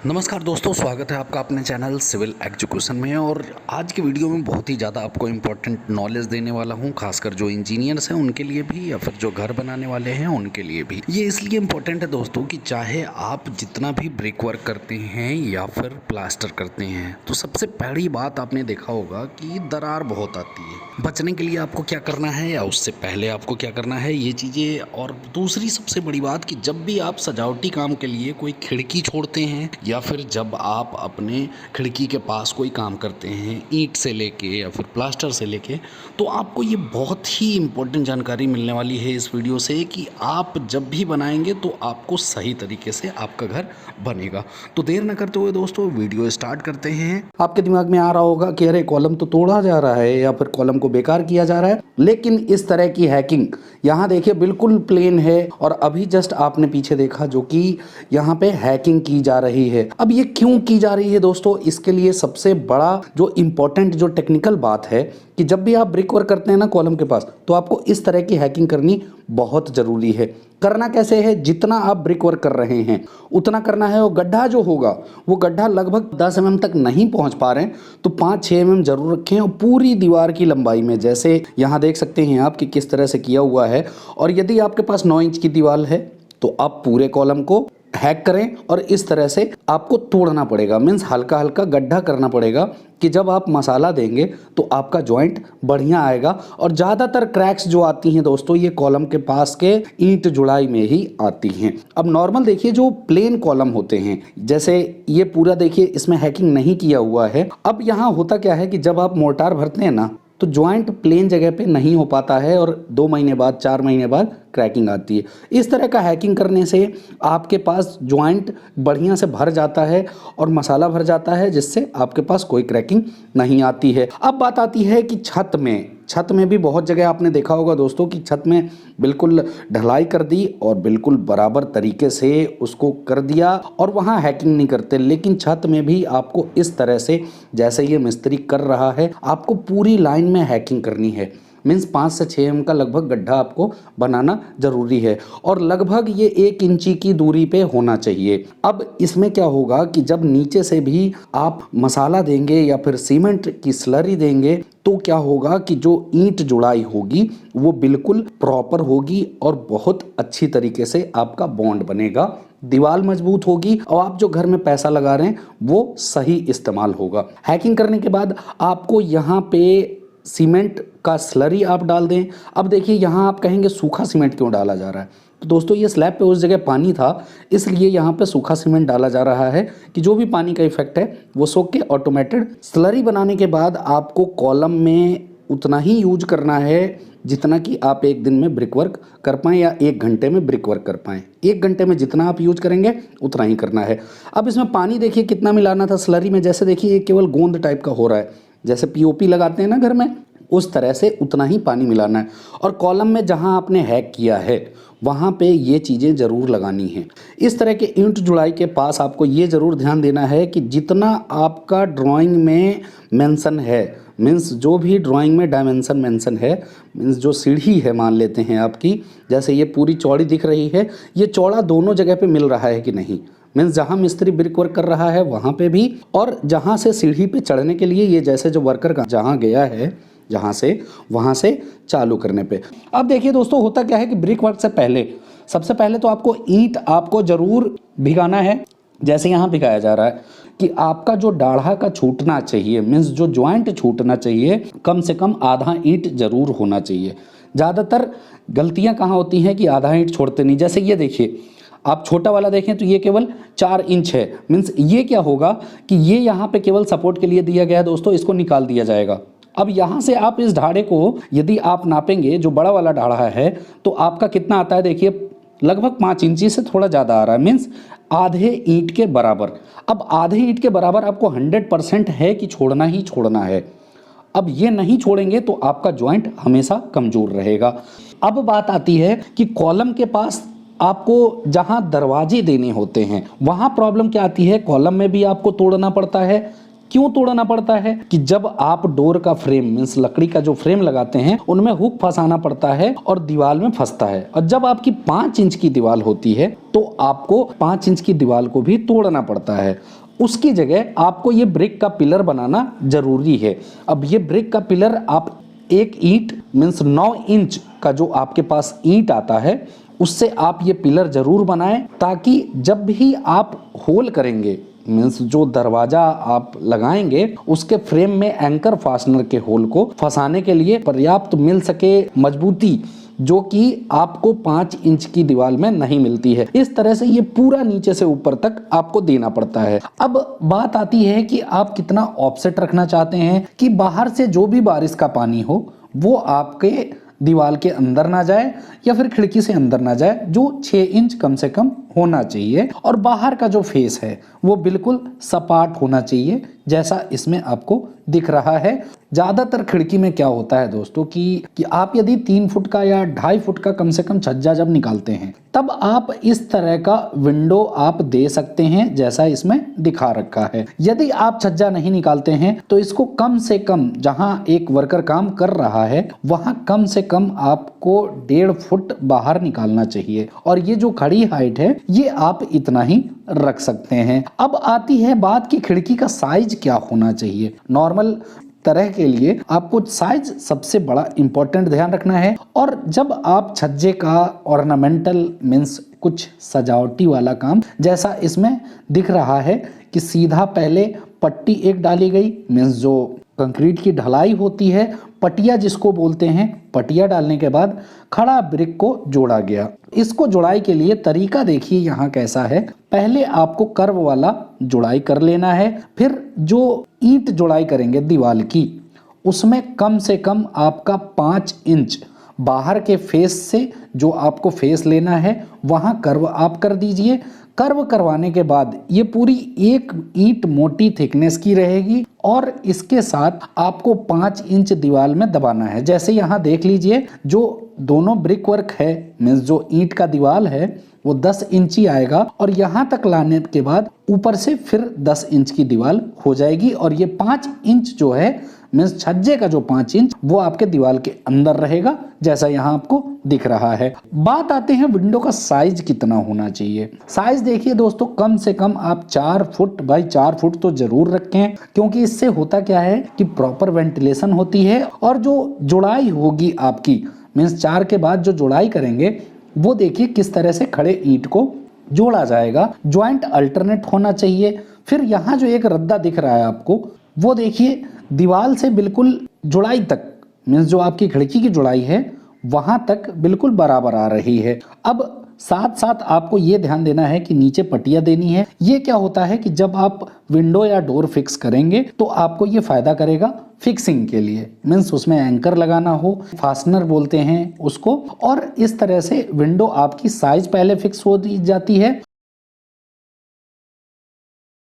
नमस्कार दोस्तों, स्वागत है आपका अपने चैनल सिविल एजुकेशन में। और आज की वीडियो में बहुत ही ज़्यादा आपको इम्पोर्टेंट नॉलेज देने वाला हूं, खासकर जो इंजीनियर्स हैं उनके लिए भी या फिर जो घर बनाने वाले हैं उनके लिए भी। ये इसलिए इम्पोर्टेंट है दोस्तों कि चाहे आप जितना भी ब्रिक वर्क करते हैं या फिर प्लास्टर करते हैं, तो सबसे पहली बात आपने देखा होगा कि दरार बहुत आती है। बचने के लिए आपको क्या करना है या उससे पहले आपको क्या करना है, ये चीज़ें। और दूसरी सबसे बड़ी बात कि जब भी आप सजावटी काम के लिए कोई खिड़की छोड़ते हैं या फिर जब आप अपने खिड़की के पास कोई काम करते हैं, ईंट से लेके या फिर प्लास्टर से लेके, तो आपको ये बहुत ही इम्पोर्टेंट जानकारी मिलने वाली है इस वीडियो से कि आप जब भी बनाएंगे तो आपको सही तरीके से आपका घर बनेगा। तो देर न करते हुए दोस्तों वीडियो स्टार्ट करते हैं। आपके दिमाग में आ रहा होगा कि अरे कॉलम तो तोड़ा जा रहा है या फिर कॉलम को बेकार किया जा रहा है, लेकिन इस तरह की हैकिंग यहाँ देखिए बिल्कुल प्लेन है। और अभी जस्ट आपने पीछे देखा जो कि यहाँ पे हैकिंग की जा रही है। अब ये क्यों की जा रही है दोस्तों, इसके लिए सबसे बड़ा जो इम्पोर्टेंट जो टेक्निकल बात है कि जब भी आप ब्रिक वर्क करते हैं ना कॉलम के पास, तो आपको इस तरह की हैकिंग करनी बहुत ज़रूरी है। करना कैसे है, जितना आप ब्रिक वर्क कर रहे हैं उतना करना है। और गड्ढा जो होगा वो गड्ढा लगभग 10 mm तक नहीं पहुंच पा रहे हैं तो 5-6 mm जरूर रखें। और पूरी दीवार की लंबाई में, जैसे यहाँ देख सकते हैं आप कि किस तरह से किया हुआ है। और यदि आपके पास 9 इंच की दीवार है तो आप पूरे कॉलम को हैक करें और इस तरह से आपको तोड़ना पड़ेगा, मीन्स हल्का हल्का गड्ढा करना पड़ेगा कि जब आप मसाला देंगे तो आपका जॉइंट बढ़िया आएगा। और ज़्यादातर क्रैक्स जो आती हैं दोस्तों, ये कॉलम के पास के ईंट जुड़ाई में ही आती हैं। अब नॉर्मल देखिए जो प्लेन कॉलम होते हैं, जैसे ये पूरा देखिए इसमें हैकिंग नहीं किया हुआ है। अब यहाँ होता क्या है कि जब आप मोर्टार भरते हैं ना तो ज्वाइंट प्लेन जगह पे नहीं हो पाता है और 2 महीने बाद 4 महीने बाद क्रैकिंग आती है। इस तरह का हैकिंग करने से आपके पास ज्वाइंट बढ़िया से भर जाता है और मसाला भर जाता है, जिससे आपके पास कोई क्रैकिंग नहीं आती है। अब बात आती है कि छत में भी बहुत जगह आपने देखा होगा दोस्तों कि छत में बिल्कुल ढलाई कर दी और बिल्कुल बराबर तरीके से उसको कर दिया और वहाँ हैकिंग नहीं करते। लेकिन छत में भी आपको इस तरह से, जैसे ये मिस्त्री कर रहा है, आपको पूरी लाइन में हैकिंग करनी है। मीन्स 5 से 6 mm का लगभग गड्ढा आपको बनाना जरूरी है और लगभग ये 1 इंची की दूरी पे होना चाहिए। अब इसमें क्या होगा कि जब नीचे से भी आप मसाला देंगे या फिर सीमेंट की स्लरी देंगे तो क्या होगा कि जो ईंट जुड़ाई होगी वो बिल्कुल प्रॉपर होगी और बहुत अच्छी तरीके से आपका बॉन्ड बनेगा, दीवार मजबूत होगी और आप जो घर में पैसा लगा रहे हैं वो सही इस्तेमाल होगा। हैकिंग करने के बाद आपको यहाँ पे सीमेंट का स्लरी आप डाल दें। अब देखिए यहाँ आप कहेंगे सूखा सीमेंट क्यों डाला जा रहा है, तो दोस्तों ये स्लैब पे उस जगह पानी था इसलिए यहाँ पे सूखा सीमेंट डाला जा रहा है कि जो भी पानी का इफेक्ट है वो सोख के ऑटोमेटेड। स्लरी बनाने के बाद आपको कॉलम में उतना ही यूज करना है जितना कि आप एक दिन में ब्रिक वर्क कर पाएँ या 1 घंटे में ब्रिक वर्क कर पाएँ। 1 घंटे में जितना आप यूज करेंगे उतना ही करना है। अब इसमें पानी देखिए कितना मिलाना था स्लरी में, जैसे देखिए ये केवल गोंद टाइप का हो रहा है, जैसे पीओपी लगाते हैं ना घर में, उस तरह से उतना ही पानी मिलाना है। और कॉलम में जहां आपने हैक किया है वहां पे ये चीज़ें ज़रूर लगानी है। इस तरह के ईंट जुड़ाई के पास आपको ये ज़रूर ध्यान देना है कि जितना आपका ड्राइंग में मेंशन है, मीन्स जो भी ड्राइंग में डायमेंशन मेंशन है, मीन्स जो सीढ़ी है मान लेते हैं आपकी, जैसे ये पूरी चौड़ी दिख रही है, ये चौड़ा दोनों जगह पे मिल रहा है कि नहीं, मीन्स जहाँ मिस्त्री ब्रिक वर्क कर रहा है वहाँ पे भी और जहाँ से सीढ़ी पे चढ़ने के लिए ये जैसे जो वर्कर का जहाँ गया है जहाँ से वहाँ से चालू करने पे। अब देखिए दोस्तों होता क्या है कि ब्रिक वर्क से पहले सबसे पहले तो आपको ईंट आपको ज़रूर भिगाना है। जैसे यहाँ भिगाया जा रहा है कि आपका जो डाढ़ा का छूटना चाहिए, मीन्स जो ज्वाइंट छूटना चाहिए, कम से कम आधा ईंट जरूर होना चाहिए। ज़्यादातर गलतियाँ कहाँ होती हैं कि आधा ईंट छोड़ते नहीं। जैसे ये देखिए आप छोटा वाला देखें तो ये केवल 4 इंच है, मीन्स ये क्या होगा कि ये यहाँ पे केवल सपोर्ट के लिए दिया गया है दोस्तों, इसको निकाल दिया जाएगा। अब यहाँ से आप इस ढाढ़े को यदि आप नापेंगे, जो बड़ा वाला ढाढ़ा है, तो आपका कितना आता है देखिए लगभग 5 इंची से थोड़ा ज़्यादा आ रहा है, मीन्स आधे ईंट के बराबर। अब आधे ईंट के बराबर आपको 100% है कि छोड़ना ही छोड़ना है। अब ये नहीं छोड़ेंगे तो आपका ज्वाइंट हमेशा कमज़ोर रहेगा। अब बात आती है कि कॉलम के पास आपको जहां दरवाजे देने होते हैं वहां प्रॉब्लम क्या आती है, कॉलम में भी आपको तोड़ना पड़ता है, क्यों तोड़ना पड़ता है कि जब आप डोर का फ्रेम मीन्स लकड़ी का जो फ्रेम लगाते हैं उनमें हुक फंसाना पड़ता है और दीवार में फंसता है, और जब आपकी 5 इंच की दीवार होती है तो आपको 5 इंच की दीवार को भी तोड़ना पड़ता है। उसकी जगह आपको ये ब्रिक का पिलर बनाना जरूरी है। अब ये ब्रिक का पिलर आप एक ईंट मीन्स 9 इंच का जो आपके पास ईंट आता है उससे आप ये पिलर जरूर बनाएं, ताकि जब भी आप होल करेंगे मीन्स जो दरवाजा आप लगाएंगे उसके फ्रेम में एंकर फास्टनर के होल को फंसाने के लिए पर्याप्त मिल सके मजबूती, जो कि आपको 5 इंच की दीवार में नहीं मिलती है। इस तरह से ये पूरा नीचे से ऊपर तक आपको देना पड़ता है। अब बात आती है कि आप कितना ऑफसेट रखना चाहते हैं कि बाहर से जो भी बारिश का पानी हो वो आपके दीवार के अंदर ना जाए या फिर खिड़की से अंदर ना जाए, जो 6 इंच कम से कम होना चाहिए। और बाहर का जो फेस है वो बिल्कुल सपाट होना चाहिए, जैसा इसमें आपको दिख रहा है। ज़्यादातर खिड़की में क्या होता है दोस्तों कि आप यदि 3 फुट का या 2.5 फुट का कम से कम छज्जा जब निकालते हैं तब आप इस तरह का विंडो आप दे सकते हैं, जैसा इसमें दिखा रखा है। यदि आप छज्जा नहीं निकालते हैं तो इसको कम से कम, जहां एक वर्कर काम कर रहा है वहां कम से कम आपको 1.5 फुट बाहर निकालना चाहिए, और ये जो खड़ी हाइट है ये आप इतना ही रख सकते हैं। अब आती है बात कि खिड़की का साइज क्या होना चाहिए। नॉर्मल तरह के लिए आपको साइज सबसे बड़ा इंपॉर्टेंट ध्यान रखना है, और जब आप छज्जे का ऑर्नामेंटल मीन्स कुछ सजावटी वाला काम, जैसा इसमें दिख रहा है कि सीधा पहले पट्टी एक डाली गई मीन्स जो कंक्रीट की ढलाई होती है, पटिया जिसको बोलते हैं, पटिया डालने के बाद खड़ा ब्रिक को जोड़ा गया। इसको जुड़ाई के लिए तरीका देखिए यहाँ कैसा है। पहले आपको कर्व वाला जुड़ाई कर लेना है, फिर जो ईंट जुड़ाई करेंगे दीवार की उसमें कम से कम आपका 5 इंच बाहर के फेस से जो आपको फेस लेना है वहां कर्व आप कर दीजिए। कर्व करवाने के बाद ये पूरी एक ईंट मोटी थिकनेस की रहेगी, और इसके साथ आपको 5 इंच दीवार में दबाना है। जैसे यहाँ देख लीजिए जो दोनों ब्रिक वर्क है मीन्स जो ईंट का दीवार है वो 10 इंच ही आएगा, और यहाँ तक लाने के बाद ऊपर से फिर 10 इंच की दीवार हो जाएगी, और ये 5 इंच जो है मीन्स छज्जे का जो 5 इंच वो आपके दीवार के अंदर रहेगा, जैसा यहाँ आपको दिख रहा है। बात आते हैं विंडो का साइज कितना होना चाहिए। साइज देखिए दोस्तों, कम से कम आप 4 फुट बाई 4 फुट तो जरूर रखें, क्योंकि इससे होता क्या है कि प्रॉपर वेंटिलेशन होती है, और जो जुड़ाई होगी आपकी मीन्स 4 के बाद जो जुड़ाई करेंगे वो देखिए किस तरह से खड़े ईंट को जोड़ा जाएगा। ज्वाइंट अल्टरनेट होना चाहिए। फिर यहाँ जो एक रद्दा दिख रहा है आपको वो देखिए दीवार से बिल्कुल जुड़ाई तक मीन्स जो आपकी खिड़की की जुड़ाई है वहां तक बिल्कुल बराबर आ रही है। अब साथ साथ आपको ये ध्यान देना है कि नीचे पट्टियां देनी है। ये क्या होता है कि जब आप विंडो या डोर फिक्स करेंगे तो आपको ये फायदा करेगा फिक्सिंग के लिए, मीन्स उसमें एंकर लगाना हो, फास्टनर बोलते हैं उसको, और इस तरह से विंडो आपकी साइज पहले फिक्स हो दी जाती है